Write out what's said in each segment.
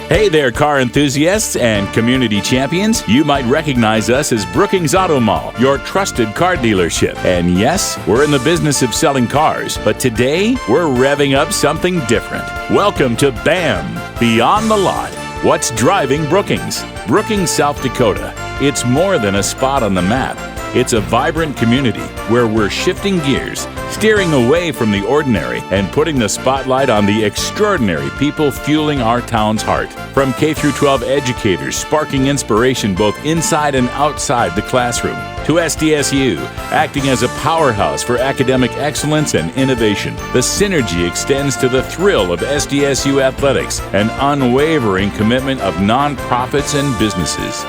Hey there, car enthusiasts and community champions. You might recognize us as Brookings Auto Mall, your trusted car dealership. And yes, we're in the business of selling cars, but today we're revving up something different. Welcome to BAM, Beyond the Lot. What's driving Brookings? Brookings, South Dakota. It's more than a spot on the map. It's a vibrant community where we're shifting gears, steering away from the ordinary and putting the spotlight on the extraordinary people fueling our town's heart. From K-12 educators sparking inspiration both inside and outside the classroom, to SDSU acting as a powerhouse for academic excellence and innovation. The synergy extends to the thrill of SDSU athletics, an unwavering commitment of nonprofits and businesses.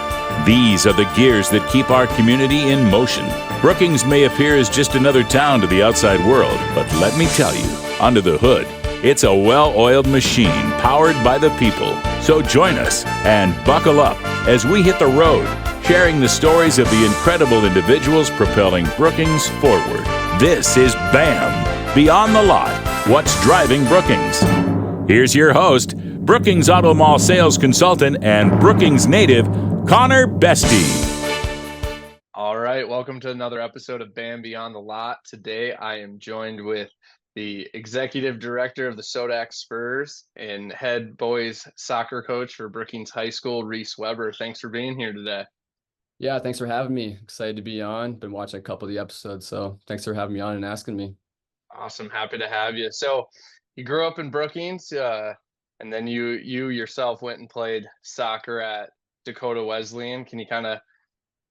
These are the gears that keep our community in motion. Brookings may appear as just another town to the outside world, but let me tell you, under the hood, it's a well-oiled machine powered by the people. So join us and buckle up as we hit the road, sharing the stories of the incredible individuals propelling Brookings forward. This is BAM, Beyond the Lot, What's Driving Brookings. Here's your host, Brookings Auto Mall sales consultant and Brookings native, Connor Bestie. All right, welcome to another episode of BAM Beyond the Lot. Today I am joined with the executive director of the Sodak Spurs and head boys soccer coach for Brookings High School, Reece Weber. Thanks for being here today. Yeah, thanks for having me. Excited to be on. Been watching a couple of the episodes, so thanks for having me on and asking me. Awesome, happy to have you. So you grew up in Brookings, and then you yourself went and played soccer at Dakota Wesleyan. Can you kind of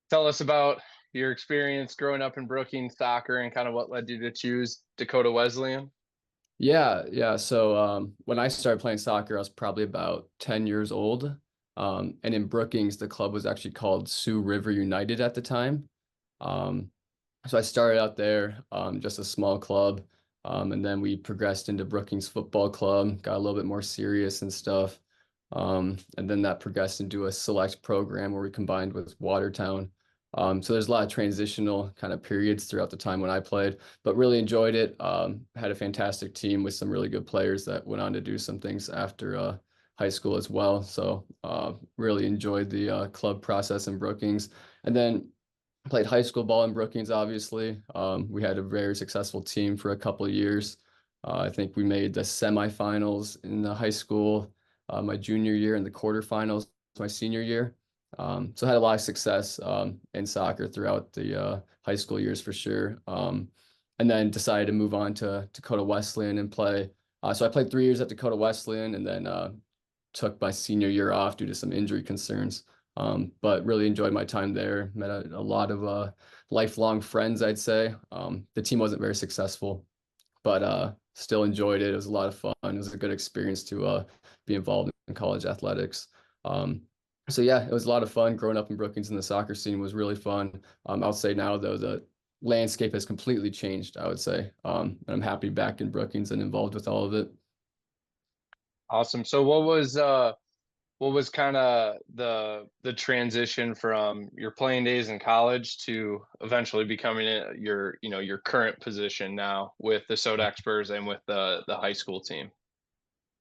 tell us about your experience growing up in Brookings soccer and kind of what led you to choose Dakota Wesleyan? Yeah. So when I started playing soccer, I was probably about 10 years old. And in Brookings, the club was actually called Sioux River United at the time. So I started out there, just a small club. And then we progressed into Brookings Football Club, got a little bit more serious and stuff. And then that progressed into a select program where we combined with Watertown. So there's a lot of transitional kind of periods throughout the time when I played, but really enjoyed it. Had a fantastic team with some really good players that went on to do some things after high school as well. So really enjoyed the club process in Brookings. And then played high school ball in Brookings, obviously. We had a very successful team for a couple of years. I think we made the semifinals in the high school my junior year and the quarterfinals my senior year. So I had a lot of success in soccer throughout the high school years for sure. And then decided to move on to Dakota Wesleyan and play. So I played 3 years at Dakota Wesleyan and then took my senior year off due to some injury concerns. But really enjoyed my time there. Met a lot of lifelong friends, I'd say. The team wasn't very successful, but still enjoyed it. It was a lot of fun. It was a good experience to be involved in college athletics. So yeah, it was a lot of fun growing up in Brookings, and the soccer scene was really fun. I'll say now though, the landscape has completely changed, I would say. And I'm happy back in Brookings and involved with all of it. Awesome. So what was kind of the transition from your playing days in college to eventually becoming your current position now with the Sodak Spurs and with the high school team?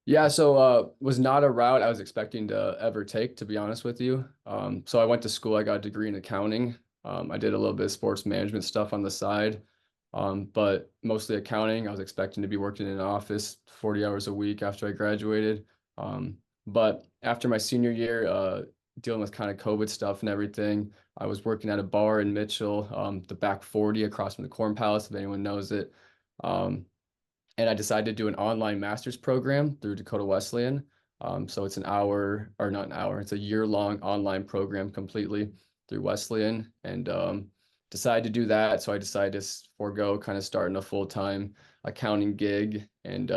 Yeah, so was not a route I was expecting to ever take, to be honest with you. So I went to school, I got a degree in accounting. I did a little bit of sports management stuff on the side, but mostly accounting. I was expecting to be working in an office 40 hours a week after I graduated. But after my senior year, dealing with kind of COVID stuff and everything, I was working at a bar in Mitchell, the Back 40 across from the Corn Palace, if anyone knows it. And I decided to do an online master's program through Dakota Wesleyan. So it's it's a year-long online program completely through Wesleyan, and decided to do that. So I decided to forego kind of starting a full-time accounting gig. And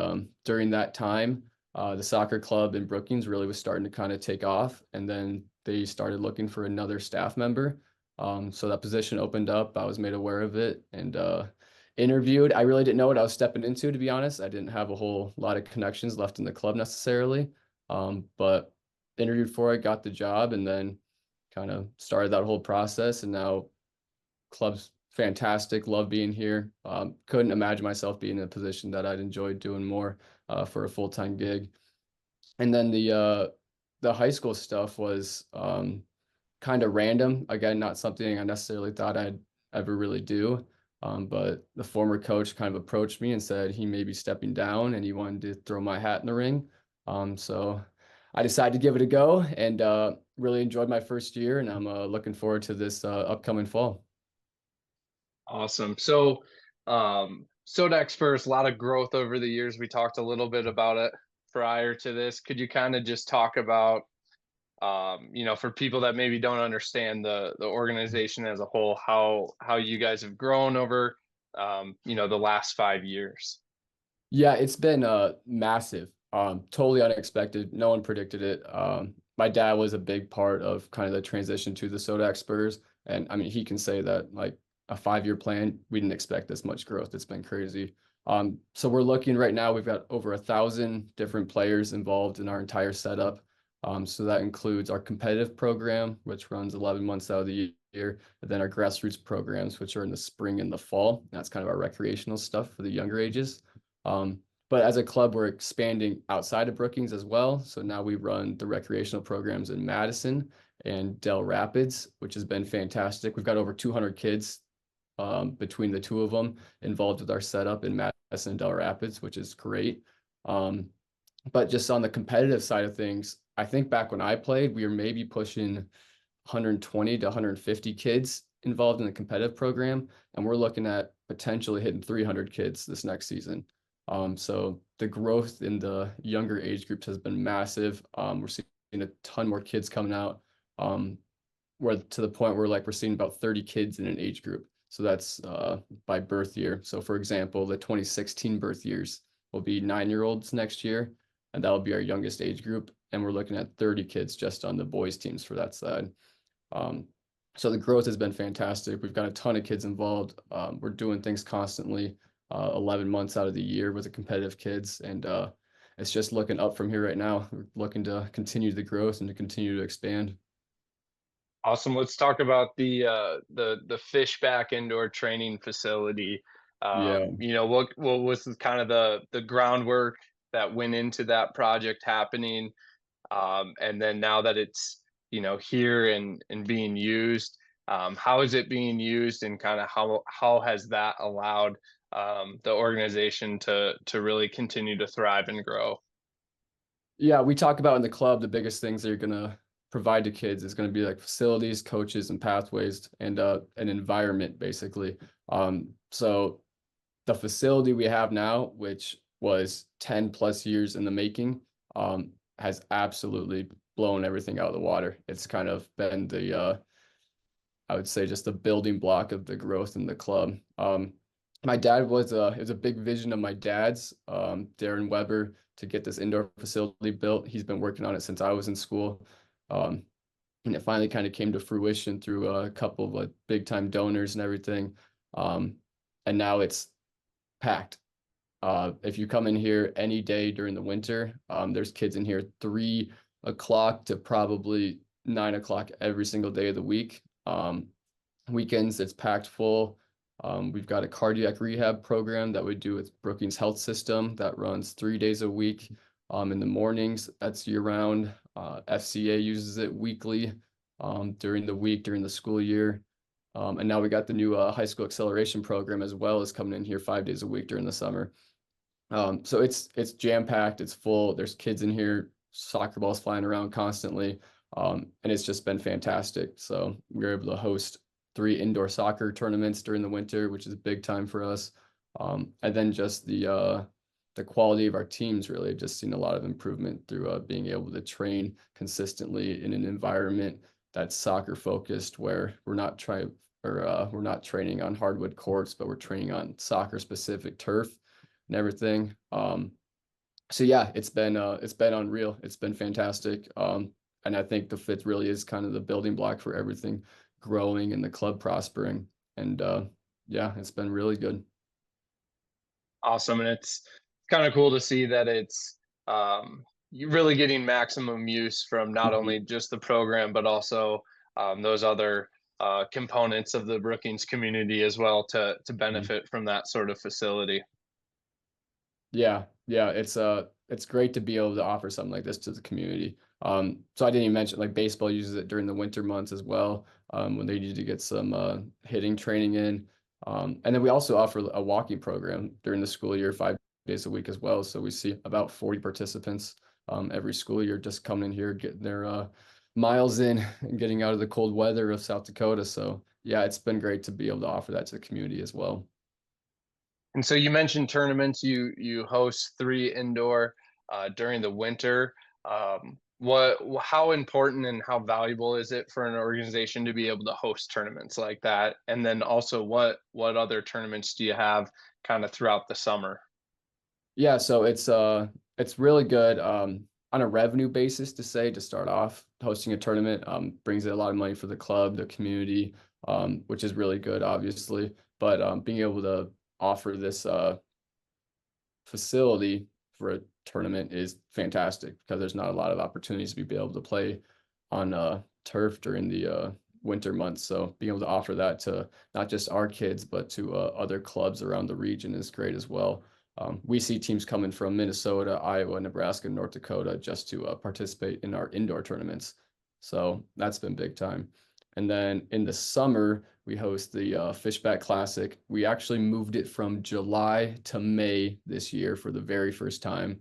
during that time, the soccer club in Brookings really was starting to kind of take off. And then they started looking for another staff member. So that position opened up. I was made aware of it and interviewed. I really didn't know what I was stepping into, to be honest. I didn't have a whole lot of connections left in the club necessarily, but interviewed for it, got the job, and then kind of started that whole process. And now club's fantastic. Love being here. Couldn't imagine myself being in a position that I'd enjoy doing more for a full-time gig. And then the the high school stuff was kind of random. Again, not something I necessarily thought I'd ever really do. But the former coach kind of approached me and said he may be stepping down and he wanted to throw my hat in the ring. So I decided to give it a go and really enjoyed my first year. And I'm looking forward to this upcoming fall. Awesome. So, Sodak Spurs, a lot of growth over the years. We talked a little bit about it prior to this. Could you kind of just talk about, for people that maybe don't understand the organization as a whole, how you guys have grown over, the last 5 years? Yeah, it's been massive. Totally unexpected. No one predicted it. My dad was a big part of kind of the transition to the Sodak Spurs. And I mean, he can say that like a 5-year plan, we didn't expect this much growth. It's been crazy. So we're looking right now, we've got over 1,000 different players involved in our entire setup. So that includes our competitive program, which runs 11 months out of the year, and then our grassroots programs, which are in the spring and the fall. That's kind of our recreational stuff for the younger ages. But as a club, we're expanding outside of Brookings as well. So now we run the recreational programs in Madison and Del Rapids, which has been fantastic. We've got over 200 kids between the two of them involved with our setup in Madison and Del Rapids, which is great. But just on the competitive side of things, I think back when I played, we were maybe pushing 120 to 150 kids involved in the competitive program, and we're looking at potentially hitting 300 kids this next season. So the growth in the younger age groups has been massive. We're seeing a ton more kids coming out, where to the point where like we're seeing about 30 kids in an age group. So that's by birth year. So for example, the 2016 birth years will be 9-year-olds next year, and that'll be our youngest age group. And we're looking at 30 kids just on the boys teams for that side. So the growth has been fantastic. We've got a ton of kids involved. We're doing things constantly, 11 months out of the year with the competitive kids. And it's just looking up from here right now. We're looking to continue the growth and to continue to expand. Awesome. Let's talk about the Fishback indoor training facility. Yeah. What was kind of the groundwork that went into that project happening, and then now that it's here and being used, how is it being used, and kind of how has that allowed the organization to really continue to thrive and grow? Yeah, we talk about in the club, the biggest things that you're going to provide to kids is going to be like facilities, coaches, and pathways, and an environment, basically. So the facility we have now, which was 10 plus years in the making, has absolutely blown everything out of the water. It's kind of been the, I would say, just the building block of the growth in the club. My dad was it was a big vision of my dad's, Darren Weber, to get this indoor facility built. He's been working on it since I was in school. And it finally kind of came to fruition through a couple of like big time donors and everything. And now it's packed. If you come in here any day during the winter, there's kids in here 3 o'clock to probably 9 o'clock every single day of the week. Weekends, it's packed full. We've got a cardiac rehab program that we do with Brookings Health System that runs 3 days a week. In the mornings, that's year round. FCA uses it weekly during the week, during the school year. And now we got the new high school acceleration program as well as coming in here 5 days a week during the summer. So it's jam-packed, it's full. There's kids in here, soccer balls flying around constantly. And it's just been fantastic. So we were able to host 3 indoor soccer tournaments during the winter, which is big time for us. And then just the quality of our teams, really just seen a lot of improvement through being able to train consistently in an environment that's soccer focused, where we're not training on hardwood courts, but we're training on soccer specific turf and everything. So yeah, it's been unreal. It's been fantastic. And I think the fifth really is kind of the building block for everything growing and the club prospering. And yeah, it's been really good. Awesome. And it's kind of cool to see that it's you're really getting maximum use from not only just the program, but also those other components of the Brookings community as well to benefit from that sort of facility. Yeah, it's it's great to be able to offer something like this to the community. So I didn't even mention like baseball uses it during the winter months as well, when they need to get some hitting training in. And then we also offer a walking program during the school year, 5 days a week as well. So we see about 40 participants every school year just coming in here, getting their miles in and getting out of the cold weather of South Dakota. So yeah, it's been great to be able to offer that to the community as well. And so you mentioned tournaments. You host 3 indoor during the winter. How important and how valuable is it for an organization to be able to host tournaments like that? And then also, what other tournaments do you have kind of throughout the summer? Yeah, so it's really good on a revenue basis to start off. Hosting a tournament brings in a lot of money for the club, the community, which is really good, obviously. But being able to offer this facility for a tournament is fantastic because there's not a lot of opportunities to be able to play on turf during the winter months. So being able to offer that to not just our kids, but to other clubs around the region is great as well. We see teams coming from Minnesota, Iowa, Nebraska, North Dakota just to participate in our indoor tournaments. So that's been big time. And then in the summer, we host the Fishback Classic. We actually moved it from July to May this year for the very first time.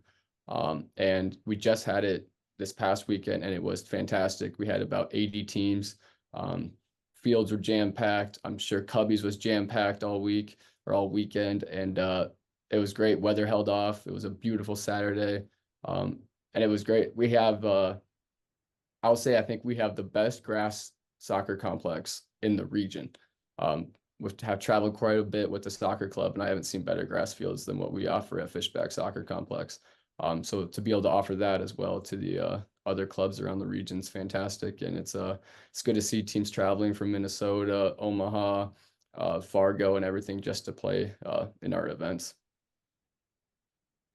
And we just had it this past weekend, and it was fantastic. We had about 80 teams. Fields were jam-packed. I'm sure Cubbies was jam-packed all week or all weekend. And it was great. Weather held off. It was a beautiful Saturday. And it was great. We have, I'll say, I think we have the best grass soccer complex in the region. We have traveled quite a bit with the soccer club, and I haven't seen better grass fields than what we offer at Fishback Soccer Complex. So to be able to offer that as well to the other clubs around the region is fantastic, and it's good to see teams traveling from Minnesota, Omaha, Fargo, and everything just to play in our events.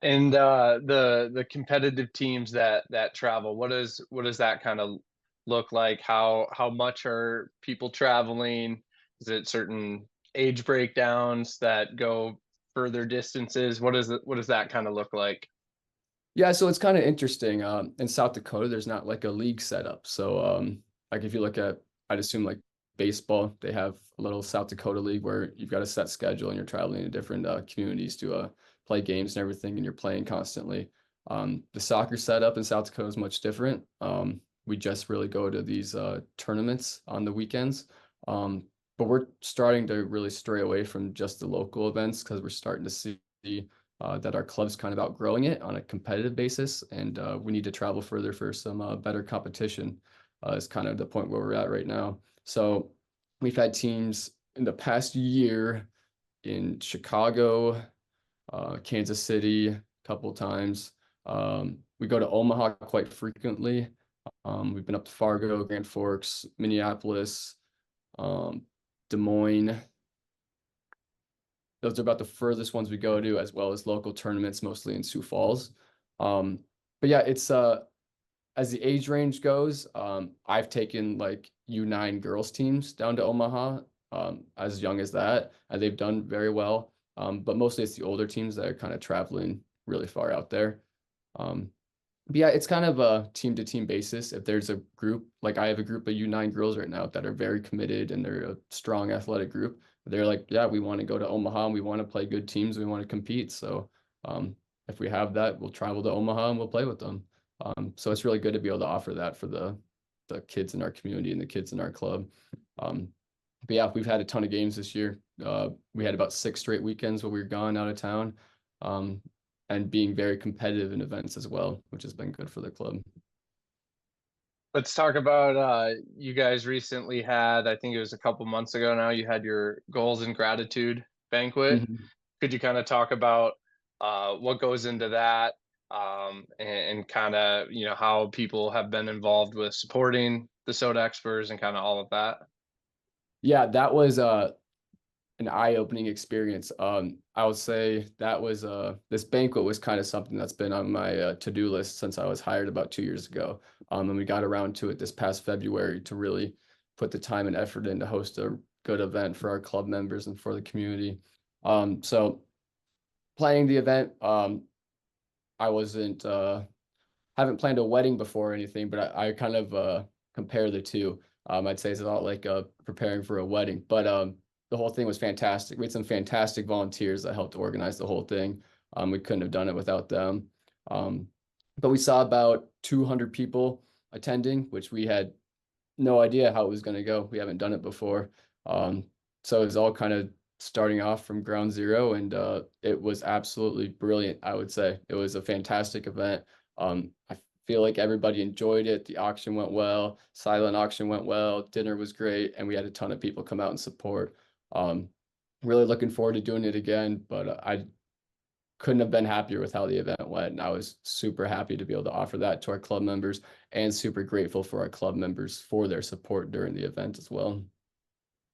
And the competitive teams that travel, what does that kind of look like? How much are people traveling? Is it certain age breakdowns that go further distances? What does that kind of look like? Yeah, so it's kind of interesting. In South Dakota, there's not like a league setup. So like if you look at, I'd assume like baseball, they have a little South Dakota league where you've got a set schedule and you're traveling to different communities to play games and everything, and you're playing constantly. The soccer setup in South Dakota is much different. We just really go to these tournaments on the weekends. But we're starting to really stray away from just the local events because we're starting to see that our club's kind of outgrowing it on a competitive basis, and we need to travel further for some better competition is kind of the point where we're at right now. So we've had teams in the past year in Chicago, Kansas City a couple times. We go to Omaha quite frequently. We've been up to Fargo, Grand Forks, Minneapolis, Des Moines. Those are about the furthest ones we go to, as well as local tournaments, mostly in Sioux Falls. But yeah, it's as the age range goes, I've taken like U9 girls teams down to Omaha as young as that, and they've done very well. But mostly it's the older teams that are kind of traveling really far out there. But yeah, it's kind of a team to team basis. If there's a group, like I have a group of U9 girls right now that are very committed and they're a strong athletic group. They're like, yeah, we want to go to Omaha and we want to play good teams. We want to compete. So if we have that, we'll travel to Omaha and we'll play with them. So it's really good to be able to offer that for the kids in our community and the kids in our club. But yeah, we've had a ton of games this year. We had about 6 straight weekends where we were gone out of town. And being very competitive in events as well, which has been good for the club. Let's talk about you guys recently had, I think it was a couple months ago now, you had your goals and gratitude banquet. Mm-hmm. Could you kind of talk about what goes into that, and kind of, how people have been involved with supporting the Sodak Spurs and kind of all of that? Yeah, that was an eye-opening experience. I would say that was this banquet was kind of something that's been on my to-do list since I was hired about 2 years ago. And we got around to it this past February to really put the time and effort in to host a good event for our club members and for the community. So planning the event, I wasn't haven't planned a wedding before or anything, but I kind of compare the two. I'd say it's a lot like preparing for a wedding, but the whole thing was fantastic. We had some fantastic volunteers that helped organize the whole thing. We couldn't have done it without them. Um, but we saw about 200 people attending, which we had no idea how it was going to go. We haven't done it before. So it was all kind of starting off from ground zero, and it was absolutely brilliant, I would say. It was a fantastic event. I feel like everybody enjoyed it. The auction went well, silent auction went well, dinner was great, and we had a ton of people come out and support. Really looking forward to doing it again, but I couldn't have been happier with how the event went. And I was super happy to be able to offer that to our club members, and super grateful for our club members for their support during the event as well.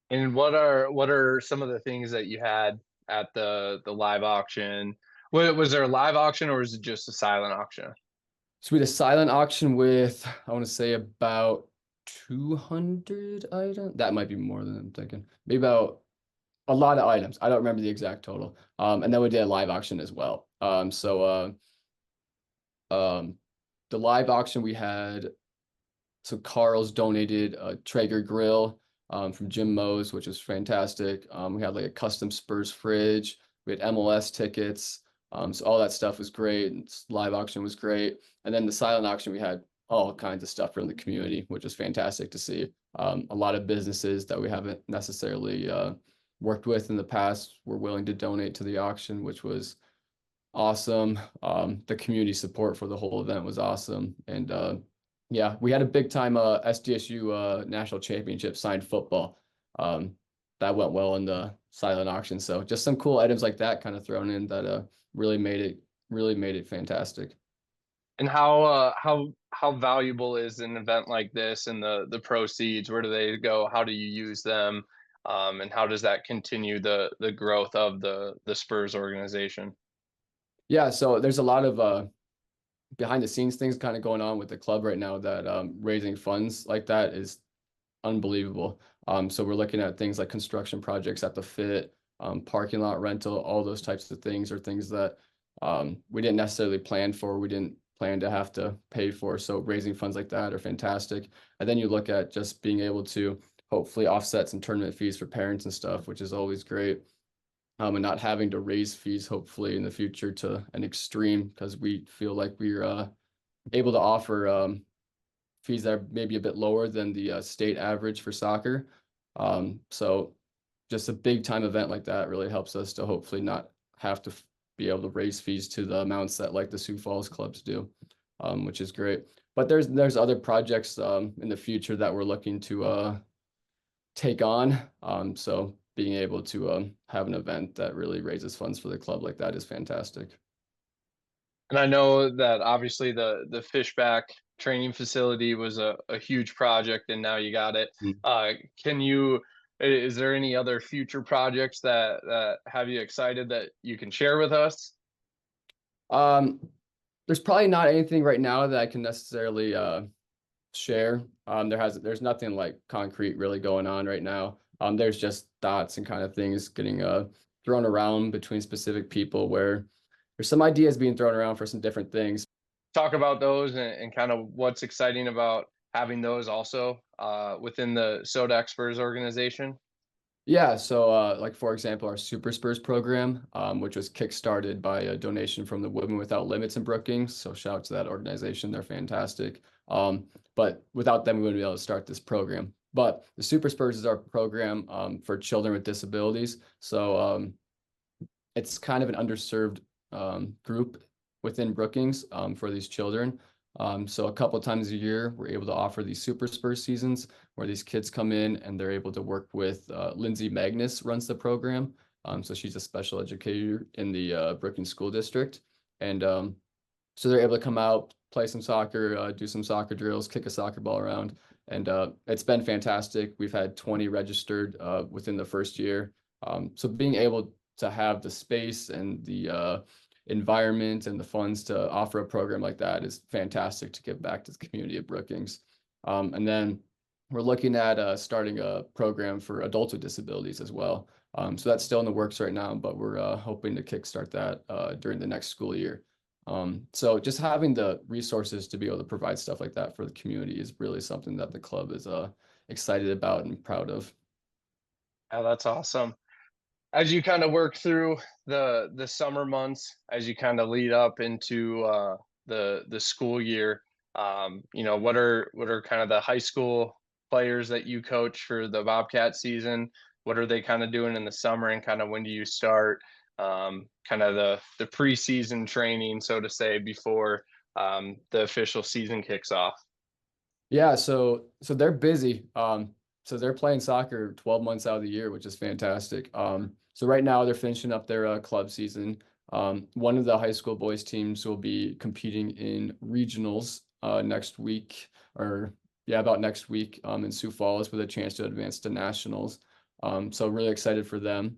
And what are some of the things that you had at the live auction? Was there a live auction or was it just a silent auction? So we had a silent auction with, I want to say, about 200 items. That might be more than I'm thinking. Maybe about a lot of items. I don't remember the exact total. And then we did a live auction as well. The live auction we had, so Carl's donated a Traeger grill from Jim Moe's, which was fantastic. We had like a custom Spurs fridge. We had MLS tickets. So all that stuff was great. And live auction was great. And then the silent auction, we had all kinds of stuff from the community, which was fantastic to see. A lot of businesses that we haven't necessarily worked with in the past were willing to donate to the auction, which was awesome. The community support for the whole event was awesome. And yeah, we had a big time SDSU national championship signed football. That went well in the silent auction. So just some cool items like that kind of thrown in that really made it fantastic. And how valuable is an event like this, and the proceeds? Where do they go? How do you use them? And how does that continue the growth of the Spurs organization? Yeah, so there's a lot of behind the scenes things kind of going on with the club right now that raising funds like that is unbelievable. So we're looking at things like construction projects at the fit, parking lot rental, all those types of things are things that we didn't necessarily plan for. We didn't plan to have to pay for. So raising funds like that are fantastic. And then you look at just being able to hopefully offset some tournament fees for parents and stuff, which is always great. And not having to raise fees hopefully in the future to an extreme, because we feel like we're able to offer fees that are maybe a bit lower than the state average for soccer. So just a big time event like that really helps us to hopefully not have to be able to raise fees to the amounts that like the Sioux Falls clubs do, which is great. But there's other projects in the future that we're looking to take on. So being able to have an event that really raises funds for the club like that is fantastic. And I know that obviously the Fishback training facility was a huge project, and now you got it. Can you? Is there any other future projects that have you excited that you can share with us? There's probably not anything right now that I can necessarily share. There's nothing like concrete really going on right now. There's just thoughts and kind of things getting thrown around between specific people where there's some ideas being thrown around for some different things. Talk about those, and kind of what's exciting about having those also within the Sodak Spurs organization. Yeah, so like for example, our Super Spurs program, which was kickstarted by a donation from the Women Without Limits in Brookings. So shout out to that organization. They're fantastic. But without them, we wouldn't be able to start this program. But the Super Spurs is our program for children with disabilities. So it's kind of an underserved group within Brookings for these children. So a couple of times a year, we're able to offer these Super Spurs seasons where these kids come in and they're able to work with Lindsay Magnus runs the program. So she's a special educator in the Brookings School District. And so they're able to come out, play some soccer, do some soccer drills, kick a soccer ball around. And it's been fantastic. We've had 20 registered within the first year. So being able to have the space and the environment and the funds to offer a program like that is fantastic to give back to the community of Brookings. And then we're looking at starting a program for adults with disabilities as well. So that's still in the works right now, but we're hoping to kickstart that during the next school year. So just having the resources to be able to provide stuff like that for the community is really something that the club is excited about and proud of. Yeah, that's awesome. As you kind of work through the summer months, as you kind of lead up into the school year, what are kind of the high school players that you coach for the Bobcat season? What are they kind of doing in the summer, and kind of when do you start kind of the preseason training, so to say, before the official season kicks off? Yeah, so they're busy. So they're playing soccer 12 months out of the year, which is fantastic. So right now they're finishing up their club season. One of the high school boys teams will be competing in regionals next week, or yeah, about next week in Sioux Falls, with a chance to advance to nationals. So really excited for them.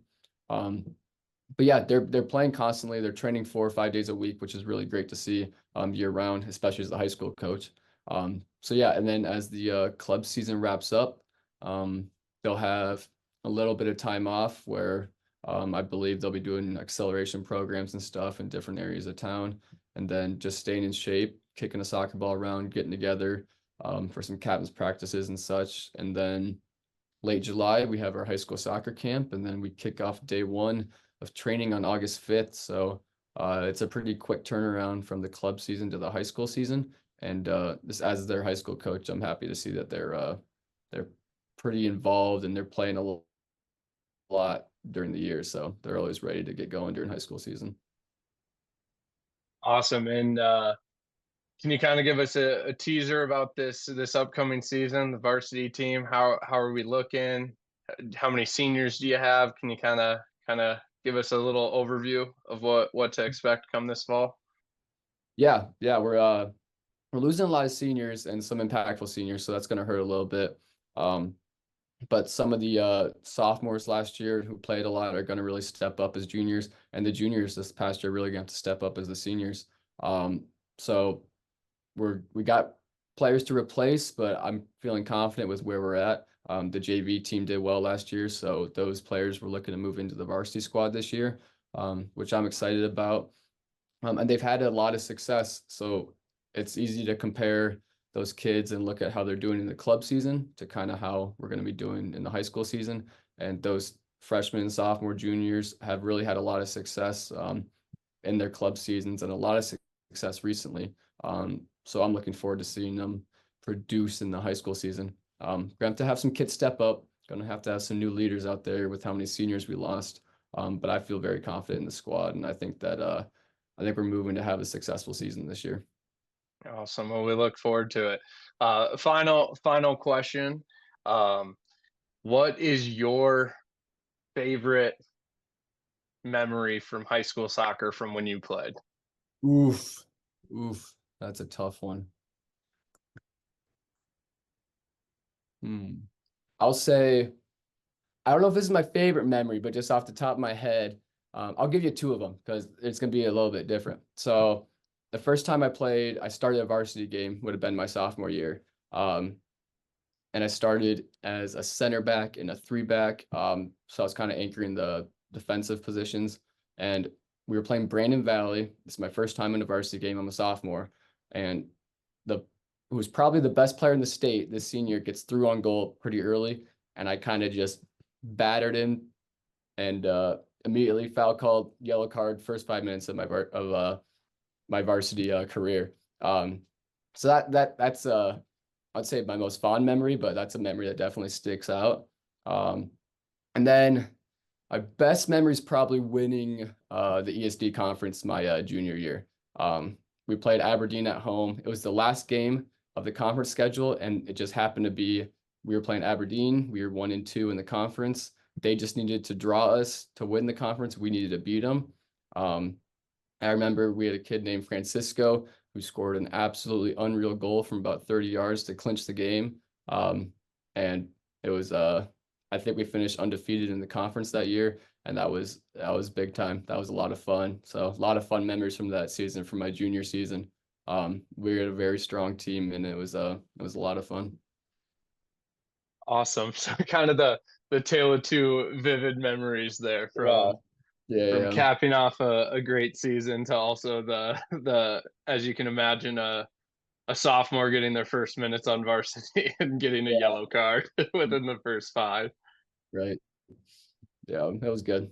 But yeah, they're playing constantly. They're training 4 or 5 days a week, which is really great to see year round, especially as the high school coach. So yeah, and then as the club season wraps up, they'll have a little bit of time off where I believe they'll be doing acceleration programs and stuff in different areas of town, and then just staying in shape, kicking a soccer ball around, getting together for some captain's practices and such. And then late July, we have our high school soccer camp, and then we kick off day one of training on August 5th. So it's a pretty quick turnaround from the club season to the high school season. And this, as their high school coach, I'm happy to see that they're pretty involved and they're playing a lot during the year. So they're always ready to get going during high school season. Awesome. And can you kind of give us a teaser about this upcoming season, the varsity team? How are we looking? How many seniors do you have? Can you kind of give us a little overview of what to expect come this fall? Yeah, we're losing a lot of seniors and some impactful seniors, so that's going to hurt a little bit. But some of the sophomores last year who played a lot are going to really step up as juniors, and the juniors this past year really going to have to step up as the seniors. So we got players to replace, but I'm feeling confident with where we're at. The JV team did well last year, so those players were looking to move into the varsity squad this year, which I'm excited about. And they've had a lot of success, so it's easy to compare those kids and look at how they're doing in the club season to kind of how we're going to be doing in the high school season. And those freshmen, sophomore, juniors have really had a lot of success in their club seasons and a lot of success recently. So I'm looking forward to seeing them produce in the high school season. We're going to have some kids step up. Going to have some new leaders out there with how many seniors we lost. But I feel very confident in the squad, and I think we're moving to have a successful season this year. Awesome. Well, we look forward to it. Final question. What is your favorite memory from high school soccer from when you played? Oof, oof, that's a tough one. I'll say, I don't know if this is my favorite memory, but just off the top of my head, I'll give you two of them because it's going to be a little bit different. So the first time I played, I started a varsity game, would have been my sophomore year. And I started as a center back and a three back. So I was kind of anchoring the defensive positions. And we were playing Brandon Valley. This is my first time in a varsity game. I'm a sophomore. And who was probably the best player in the state this senior gets through on goal pretty early. And I kind of just battered him and immediately foul called, yellow card, first 5 minutes of my varsity career. So that's I'd say my most fond memory, but that's a memory that definitely sticks out. And then my best memory is probably winning the ESD conference my junior year. We played Aberdeen at home. It was the last game of the conference schedule, and it just happened to be we were playing Aberdeen. We were 1-2 in the conference. They just needed to draw us to win the conference. We needed to beat them. I remember we had a kid named Francisco who scored an absolutely unreal goal from about 30 yards to clinch the game. And it was, I think we finished undefeated in the conference that year. And that was big time. That was a lot of fun. So a lot of fun memories from that season, from my junior season. We had a very strong team, and it was a lot of fun. Awesome. So kind of the tale of two vivid memories there from Yeah. capping off a great season to also the as you can imagine a sophomore getting their first minutes on varsity and getting a yellow card within the first 5. Right. Yeah, that was good.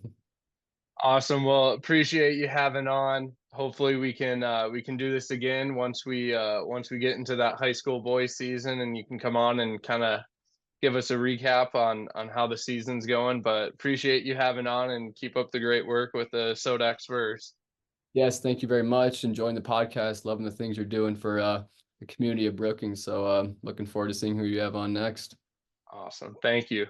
Awesome. Well, appreciate you having on. Hopefully we can do this again once we get into that high school boys season, and you can come on and kind of give us a recap on how the season's going. But appreciate you having on, and keep up the great work with the Sodak Spurs. Yes, thank you very much. Enjoying the podcast, loving the things you're doing for the community of Brookings. So looking forward to seeing who you have on next. Awesome. Thank you.